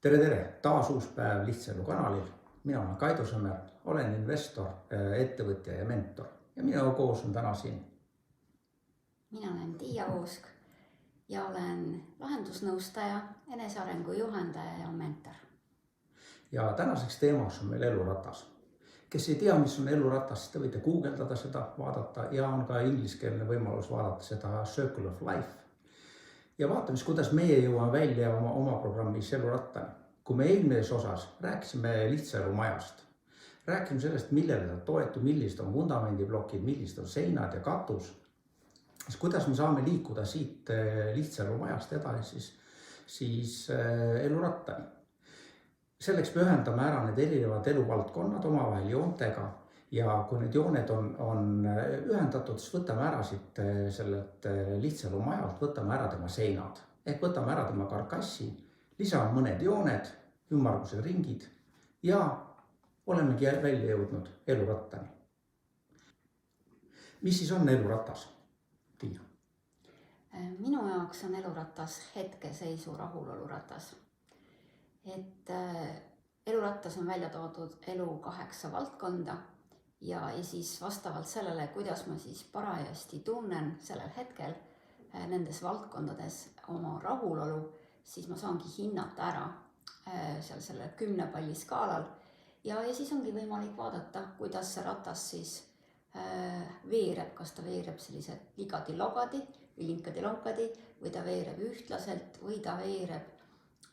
Tere, taas uus päev Lihtsaelu kanalil. Mina olen Kaido Sõmer, olen investor, ettevõtja ja mentor ja minuga koos on täna siin. Mina olen Tiia Uusk ja olen lahendusnõustaja, enesearengu juhendaja ja mentor. Ja tänaseks teemaks on meil eluratas. Kes ei tea, mis on eluratas, siis te võite guugeldada seda, vaadata ja on ka ingliskeelne võimalus vaadata seda Circle of Life. Ja vaatame, kuidas meie jõuame välja oma programmis elurattani. Kui me eelmises osas rääkisime Lihtsaelu majast, rääkisime sellest, millele ta toetub, millised on vundamendiblokid, millised on seinad ja katus, siis kuidas me saame liikuda siit Lihtsaelu majast edasi siis elurattani. Selleks me ühendame ära need erinevad eluvaldkonnad omavahel joontega ja kui need jooned on ühendatud, siis võtame ära siit sellelt Lihtsaelu majalt, võtame ära tema seinad ehk võtame ära tema karkassi, lisame mõned jooned, ümmargused ringid ja olemegi välja jõudnud elurattani. Mis siis on eluratas? Tiia. Minu jaoks on eluratas hetkeseisu rahuloluratas. Eluratas on välja toodud elu 8 valdkonda ja siis vastavalt sellele, kuidas ma siis parajasti tunnen sellel hetkel nendes valdkondades oma rahulolu, siis ma saangi hinnata ära seal selle 10 palli skaalal ja siis ongi võimalik vaadata, kuidas see ratas siis veereb, kas ta veereb sellised ligadi-logadi või linkadi-lonkadi või ta veereb ühtlaselt või ta veereb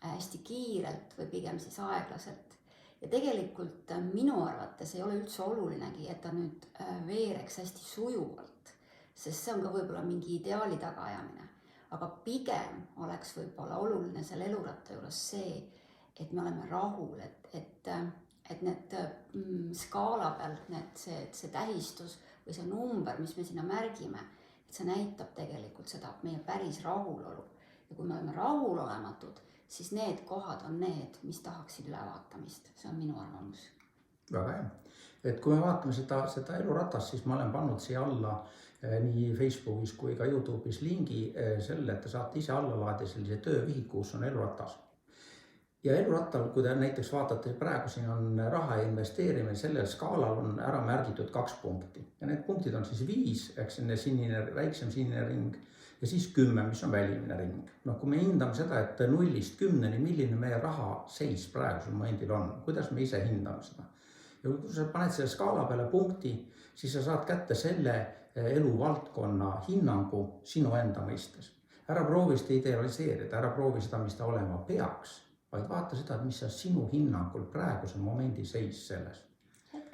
hästi kiirelt või pigem siis aeglaselt. Ja tegelikult minu arvates ei ole üldse olulinegi, et ta nüüd veereks hästi sujuvalt, sest see on ka võib-olla mingi ideaali tagaajamine. Aga pigem oleks võib-olla oluline selle eluratta juures see, et me oleme rahul, et need skaala peal, see tähistus või see number, mis me sinna märgime, et see näitab tegelikult seda meie päris rahulolu. Ja kui me oleme rahulolematud, siis need kohad on need, mis tahaksid ülevaatamist. See on minu arvamus. Väga hea. Et kui me vaatame seda eluratast, siis ma olen pannud siia alla nii Facebookis kui ka YouTube'is lingi selle, et te saate ise alla laadida sellise töövihiku, kus on eluratas. Ja elurattal, kui te näiteks vaatate, praegu siin on raha investeerimine, sellel skaalal on ära märgitud 2 punkti. Ja need punktid on siis 5, eks sinine, väiksem sinine ring ja siis 10, mis on välimine ring. Kui me hindame seda, et 0-10, milline meie raha seis praegusel momendil on, kuidas me ise hindame seda. Ja kui sa paned selle skaala peale punkti, siis sa saad kätte selle eluvaldkonna hinnangu sinu enda mõistes. Ära proovi seda idealiseerida, ära proovi seda, mis ta olema peaks, vaid vaata seda, mis on sinu hinnangul praeguse momendi seis selles.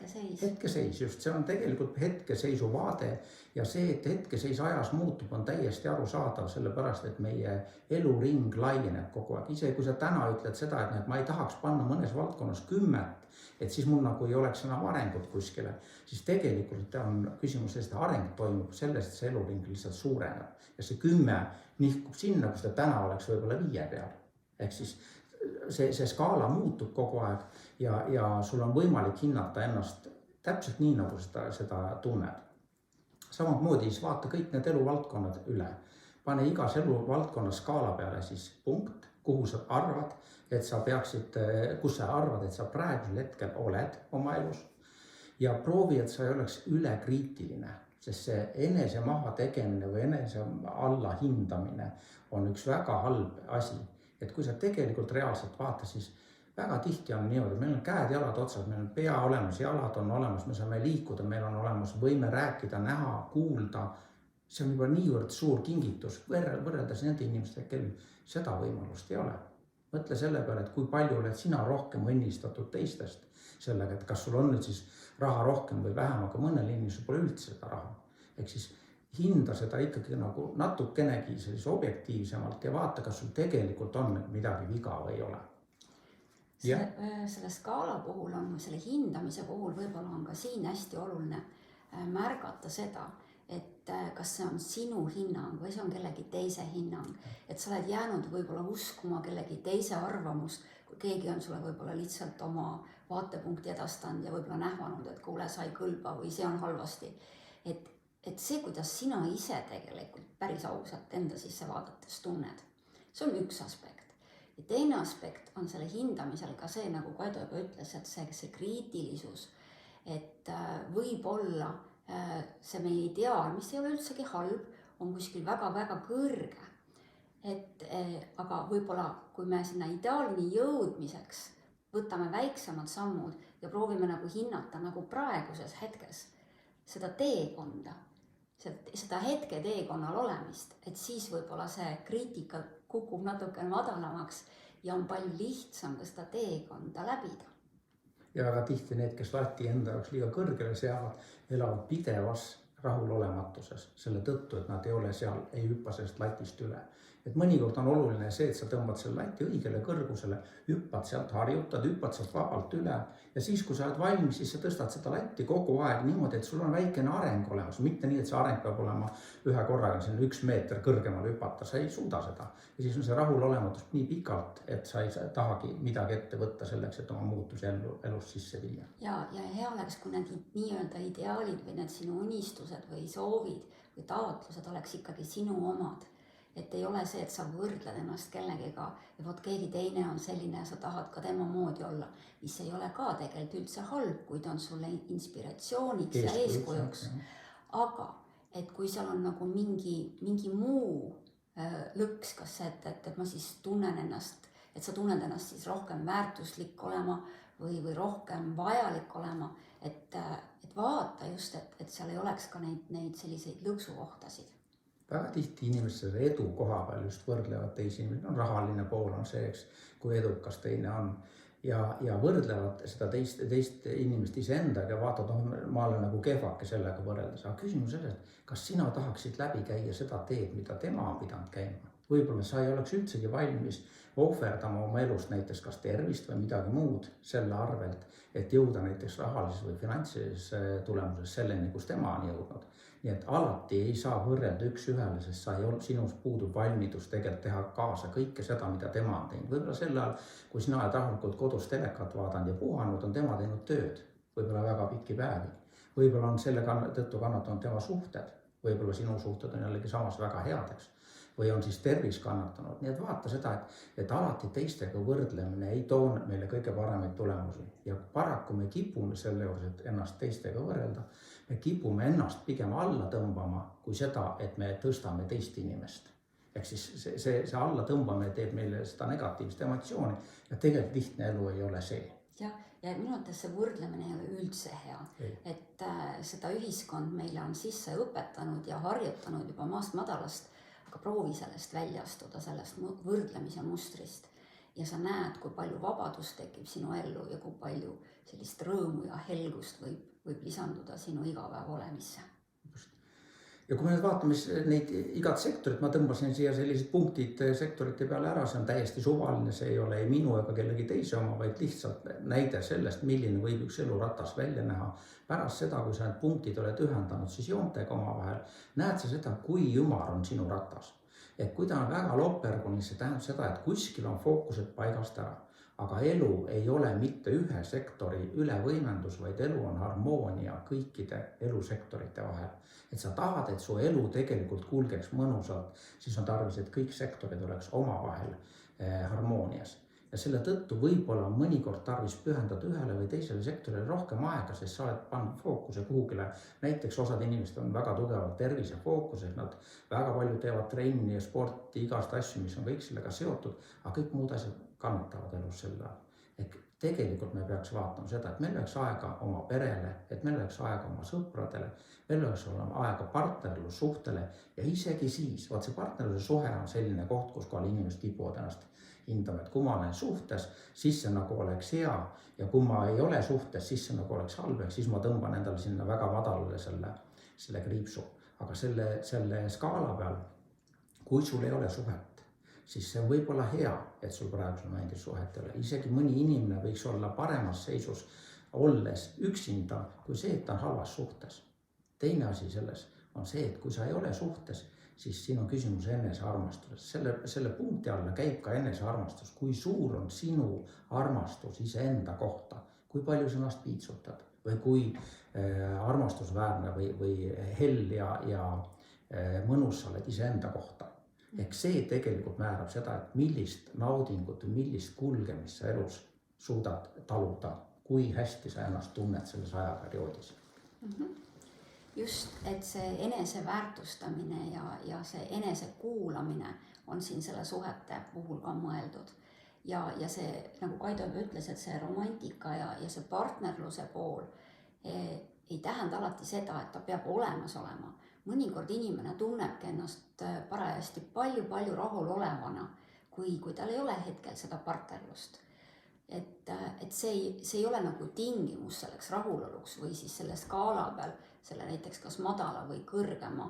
Hetkeseis, just see on tegelikult hetkeseisu vaade ja see, et hetkeseis ajas muutub, on täiesti arusaadav, sellepärast, et meie eluring laieneb kogu aeg. Ise kui sa täna ütled seda, et ma ei tahaks panna mõnes valdkonnas 10, et siis mul nagu ei oleks enam arengut kuskile, siis tegelikult on küsimus, et areng toimub sellest, et see eluring lihtsalt suureneb ja see 10 nihkub sinna, kus ta täna oleks võib-olla 5 peal. Ehk siis see skaala muutub kogu aeg ja sul on võimalik hinnata ennast täpselt nii, nagu seda tunned. Samamoodi siis vaata kõik need eluvaldkonnad üle. Pane igas eluvaldkonna skaala peale siis punkt, kuhu sa arvad, et sa peaksid, kus sa arvad, et sa praegusel hetkel oled oma elus. Ja proovi, et sa ei oleks ülekriitiline, sest see enese maha tegemine või enese alla hindamine on üks väga halb asi. Et kui sa tegelikult reaalselt vaata, siis väga tihti on niimoodi, meil on käed, jalad otsad, meil on pea olemas, jalad on olemas, me saame liikuda, meil on olemas võime rääkida, näha, kuulda. See on juba niivõrd suur kingitus võrreldes nende inimestega, kel seda võimalust ei ole. Mõtle selle peale, et kui palju oled sina rohkem õnnistatud teistest sellega, et kas sul on nüüd siis raha rohkem või vähem, aga mõnel inimesel pole üldse seda raha. Ehk siis hinda seda ikkagi nagu natukenegi objektiivsemalt ja vaata, kas sul tegelikult on midagi viga või ei ole. Selle skaala puhul on, selle hindamise puhul võib-olla on ka siin hästi oluline märgata seda, et kas see on sinu hinnang või see on kellegi teise hinnang. Et sa oled jäänud võib-olla uskuma kellegi teise arvamust, kui keegi on sulle võib-olla lihtsalt oma vaatepunkti edastanud ja võib-olla nähvanud, et kuule, sa ei kõlba või see on halvasti. Et see, kuidas sina ise tegelikult päris ausalt enda sisse vaadates tunned, see on üks aspekt. Ja teine aspekt on selle hindamisel ka see, nagu Kaido juba ütles, et see kriitilisus, et võib-olla see meie ideaal, mis ei ole üldsegi halb, on kuskil väga-väga kõrge. Aga võib-olla kui me sinna ideaalini jõudmiseks võtame väiksemad sammud ja proovime nagu hinnata nagu praeguses hetkes seda teekonda, seda hetke teekonnal olemist, et siis võib-olla see kriitika kukub natuke madalamaks ja on palju lihtsam ka seda teekonda läbida. Ja väga tihti need, kes lati enda jaoks liiga kõrgele seavad, elavad pidevas rahulolematuses selle tõttu, et nad ei ole seal, ei hüppa sellest latist üle. Et mõnikord on oluline see, et sa tõmbad selle lati õigele kõrgusele, hüppad sealt, harjutad, hüppad sealt vabalt üle ja siis, kui sa oled valmis, siis sa tõstad seda latti kogu aeg niimoodi, et sul on väikene areng olemas, mitte nii, et see areng peab olema ühe korraga 1 meeter kõrgemale hüpata, sa ei suuda seda. Ja siis on see rahulolematus nii pikalt, et sa ei tahagi midagi ette võtta selleks, et oma muutusi elus sisse viia. Ja hea oleks, kui need nii-öelda ideaalid või need sinu unistused või soovid või taotlused oleks ikkagi sinu omad. Et ei ole see, et sa võrdled ennast kellegiga ja vot keegi teine on selline ja sa tahad ka tema moodi olla, mis ei ole ka tegelikult üldse halb, kuid on sulle inspiratsiooniks ja eeskujuks. Aga et kui seal on nagu mingi muu lõks, kas see, et ma siis tunnen ennast, et sa tunned ennast siis rohkem väärtuslik olema või rohkem vajalik olema, et vaata just, et seal ei oleks ka neid selliseid lõksukohtasid. Väga tihti inimesed edu koha peal just võrdlevad teisi inimesi, rahaline pool on see, kui edukas teine on ja võrdlevad seda teist inimest iseendaga ja vaatad, ma olen nagu kehvake sellega võrreldes. Aga küsimus sellest, kas sina tahaksid läbi käia seda teed, mida tema on pidanud käima? Võib-olla sa ei oleks üldsegi valmis ohverdama oma elust näiteks kas tervist või midagi muud selle arvelt, et jõuda näiteks rahalises või finantsilises tulemuses selleni, kus tema on jõudnud. Nii et alati ei saa võrrelda üks ühele, sest sinus puudub valmidus tegelikult teha kaasa kõike seda, mida tema on teinud. Võib-olla sel ajal, kui sina oled rahulikult kodus telekat vaadanud ja puhanud, on tema teinud tööd, võib-olla väga pikki päevi. Võib-olla on selle tõttu kannatanud tema suhted, võib-olla sinu suhted on jällegi samas väga headeks või on siis tervis kannatanud. Nii et vaata seda, et alati teistega võrdlemine ei too meile kõige paremaid tulemusi ja paraku me kipume selle juures, et ennast teistega võrrelda. Me kipume ennast pigem alla tõmbama kui seda, et me tõstame teist inimest. Ehk siis see alla tõmbamine teeb meile seda negatiivset emotsiooni ja tegelikult lihtne elu ei ole see. Ja minu arvates see võrdlemine ei ole üldse hea, et seda ühiskond meile on sisse õpetanud ja harjutanud juba maast madalast, aga proovi sellest välja astuda, sellest võrdlemise mustrist ja sa näed, kui palju vabadust tekib sinu ellu ja kui palju sellist rõõmu ja helgust võib lisanduda sinu igapäeva olemisse. Ja kui me nüüd vaatame neid igat sektorit, ma tõmbasin siia sellised punktid sektorite peale ära, see on täiesti suvaline, see ei ole ei minu ega kellegi teise oma, vaid lihtsalt näide sellest, milline võib üks eluratas välja näha. Pärast seda, kui sa need punktid oled ühendanud, siis joontega omavahel, näed sa seda, kui ümar on sinu ratas. Et kui ta on väga lopergunis, see tähendab seda, et kuskil on fookused paigast ära. Aga elu ei ole mitte ühe sektori ülevõimendus, vaid elu on harmoonia kõikide elusektorite vahel. Et sa tahad, et su elu tegelikult kulgeks mõnusalt, siis on tarvis, et kõik sektorid oleks omavahel harmoonias. Ja selle tõttu võib-olla mõnikord tarvis pühendada ühele või teisele sektorile rohkem aega, sest sa oled pannud fookuse kuhugile. Näiteks osad inimesed on väga tugevalt tervise fookuses, nad väga palju teevad trenni ja sporti, igast asju, mis on kõik sellega seotud, aga kõik muud asjad kannatavad elus selle ajal. Et tegelikult me peaks vaatama seda, et meil oleks aega oma perele, et meil oleks aega oma sõpradele, meil oleks aega partnerlussuhtele ja isegi siis, vaat see partnerluse suhe on selline koht, kus kohal inimesed kipuvad ennast hindama, et kui ma olen suhtes, siis see nagu oleks hea ja kui ma ei ole suhtes, siis see nagu oleks halb, siis ma tõmban endale sinna väga madalale selle kriipsu. Aga selle skaala peal, kui sul ei ole suhet, siis see võib olla hea, et sul praegusel momendil suhet ei ole. Isegi mõni inimene võiks olla paremas seisus olles üksinda kui see, et ta on halvas suhtes. Teine asi selles on see, et kui sa ei ole suhtes, siis siin on küsimus enesearmastuses. Selle punkti alla käib ka enesearmastus. Kui suur on sinu armastus iseenda kohta, kui palju sa ennast piitsutad või kui armastusväärne või hell ja mõnus sa oled iseenda kohta. Ehk see tegelikult määrab seda, et millist naudingut või millist kulgemist sa elus suudad taluda, kui hästi sa ennast tunned selles ajaperioodis. Just, et see eneseväärtustamine ja see enese on siin selle suhete puhul ka mõeldud. Ja see, nagu Kaido ütles, et see romantika ja see partnerluse pool ei tähenda alati seda, et ta peab olemas olema. Mõnikord inimene tunnebki ennast parajasti palju rahulolevana, kui tal ei ole hetkel seda partnerlust. Et see ei ole nagu tingimus selleks rahuloluks või siis selle skaala peal selle näiteks kas madala või kõrgema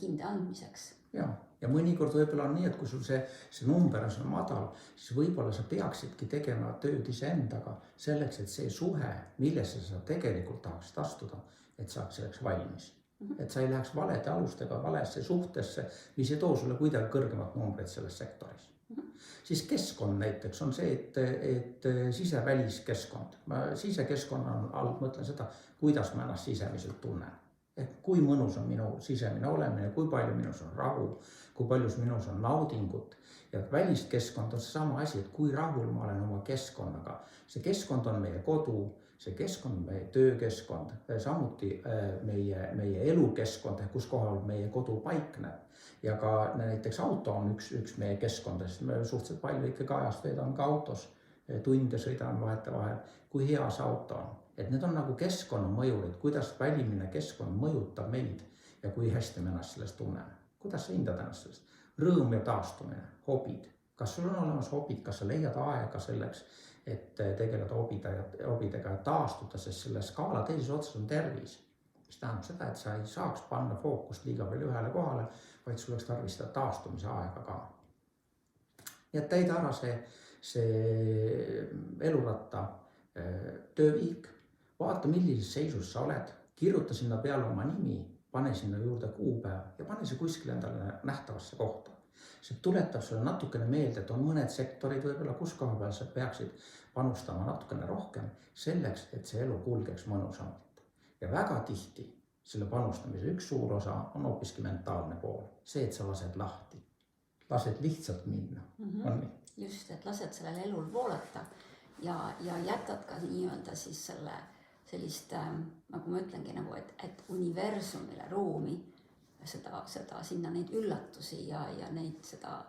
hinde andmiseks. Ja mõnikord võib-olla on nii, et kui sul see number on seal madal, siis võib-olla sa peaksidki tegema tööd iseendaga selleks, et see suhe, millesse sa tegelikult tahaksid astuda, et saaks selleks valmis. Et sa ei läheks valede alustega valesse suhtesse, mis ei too sulle kuidagi kõrgemat numbreid selles sektoris. Siis keskkond näiteks on see, et sise-väliskeskkond. Sisekeskkonna all mõtlen seda, kuidas ma ennast sisemiselt tunnen. Ehk kui mõnus on minu sisemine olemine, kui palju minus on rahu, kui palju minus on naudingut. Ja väliskeskkond on see sama asi, et kui rahul ma olen oma keskkonnaga. See keskkond on meie kodu, see keskkond on meie töökeskkond, samuti meie elukeskkond, kus kohal meie kodu paikneb. Ja ka näiteks auto on üks meie keskkondest. Me suhteliselt palju ikkagi ajast veedan ka autos, tunde sõidan vahetevahel, kui hea see auto on. Et need on nagu keskkonnamõjurid, kuidas välimine keskkond mõjutab meid ja kui hästi me ennast sellest tunneme. Kuidas sa hindad ennast sellest? Rõõm ja taastumine, hobid. Kas sul on olemas hobid, kas sa leiad aega selleks, et tegeleda hobidega ja taastuda, sest selle skaala teises otsas on tervis. Mis tähendab seda, et sa ei saaks panna fookust liiga palju ühele kohale, vaid sul oleks tarvis seda taastumise aega ka. Nii et täida ära see eluratta töövihik. Vaata, millises seisus sa oled, kirjuta sinna peale oma nimi, pane sinna juurde kuupäev ja pane see kuskil endale nähtavasse kohta. See tuletab sulle natukene meelde, et on mõned sektorid võib-olla, kus koha peal sa peaksid panustama natukene rohkem selleks, et see elu kulgeks mõnusamalt. Ja väga tihti selle panustamise üks suur osa on hoopiski mentaalne pool. See, et sa lased lahti, lased lihtsalt minna. On nii? Just, et lased sellel elul voolata ja jätad ka nii-öelda siis sellist, nagu ma ütlengi, et universumile ruumi seda sinna neid üllatusi ja neid seda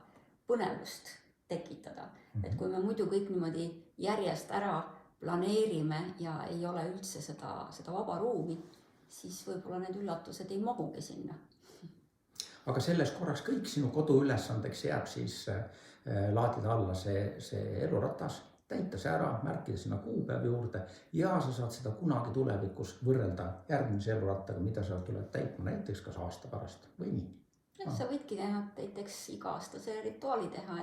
põnevust tekitada. Et kui me muidu kõik niimoodi järjest ära planeerime ja ei ole üldse seda vaba ruumi, siis võib-olla need üllatused ei mahugi sinna. Aga selles korras kõik sinu koduülesandeks jääb siis laadida alla see eluratas, täita see ära, märkida sinna kuupäev juurde ja sa saad seda kunagi tulevikus võrrelda järgmise elurattaga, mida sa tuled täitma näiteks kas aasta pärast või nii. Sa võidki teha näiteks iga-aastase rituaali teha,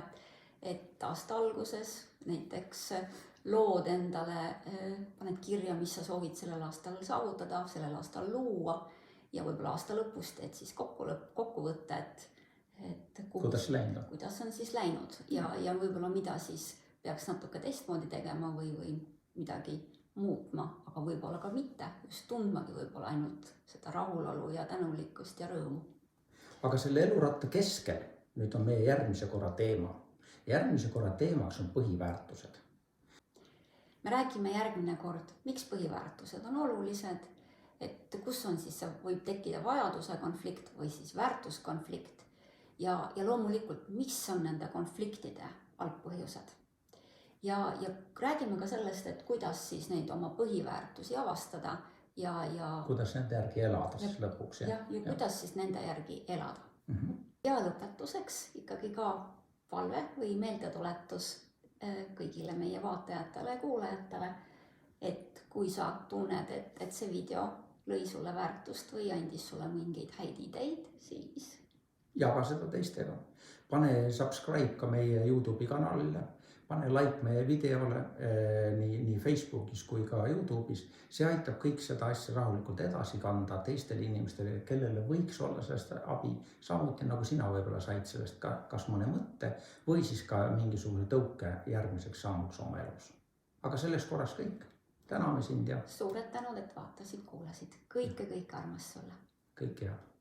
et aasta alguses näiteks lood endale, paned kirja, mis sa soovid sellel aastal saavutada, sellel aastal luua ja võib-olla aasta lõpus teed siis kokkuvõtte, et kuidas on siis läinud ja võib-olla mida siis peaks natuke teistmoodi tegema või midagi muutma, aga võib-olla ka mitte, just tundmagi võib-olla ainult seda rahulolu ja tänulikkust ja rõõmu. Aga selle eluratta keskel nüüd on meie järgmise korra teema. Järgmise korra teemaks on põhiväärtused. Me räägime järgmine kord, miks põhiväärtused on olulised, et kus on siis võib tekkida vajaduse konflikt või siis väärtuskonflikt ja loomulikult, mis on nende konfliktide algpõhjused. Ja räägime ka sellest, et kuidas siis neid oma põhiväärtusi avastada ja kuidas nende järgi elada siis lõpuks. Ja kuidas siis nende järgi elada. Ja lõpetuseks ikkagi ka palve või meeldetuletus kõigile meie vaatajatele ja kuulajatele, et kui sa tunned, et see video lõi sulle väärtust või andis sulle mingeid häid ideid, siis jaga seda teistega. Pane subscribe ka meie YouTube'i kanalile. Pane like meie videole nii Facebookis kui ka YouTube'is. See aitab kõik seda asja rahulikult edasi kanda teistele inimestele, kellele võiks olla sellest abi. Samuti nagu sina võib-olla said sellest kas mõne mõtte või siis ka mingisuguse tõuke järgmiseks sammuks oma elus. Aga selles korras kõik. Täname sind ja suured tänud, et vaatasid, kuulasid. Kõike armas sulle. Kõike head.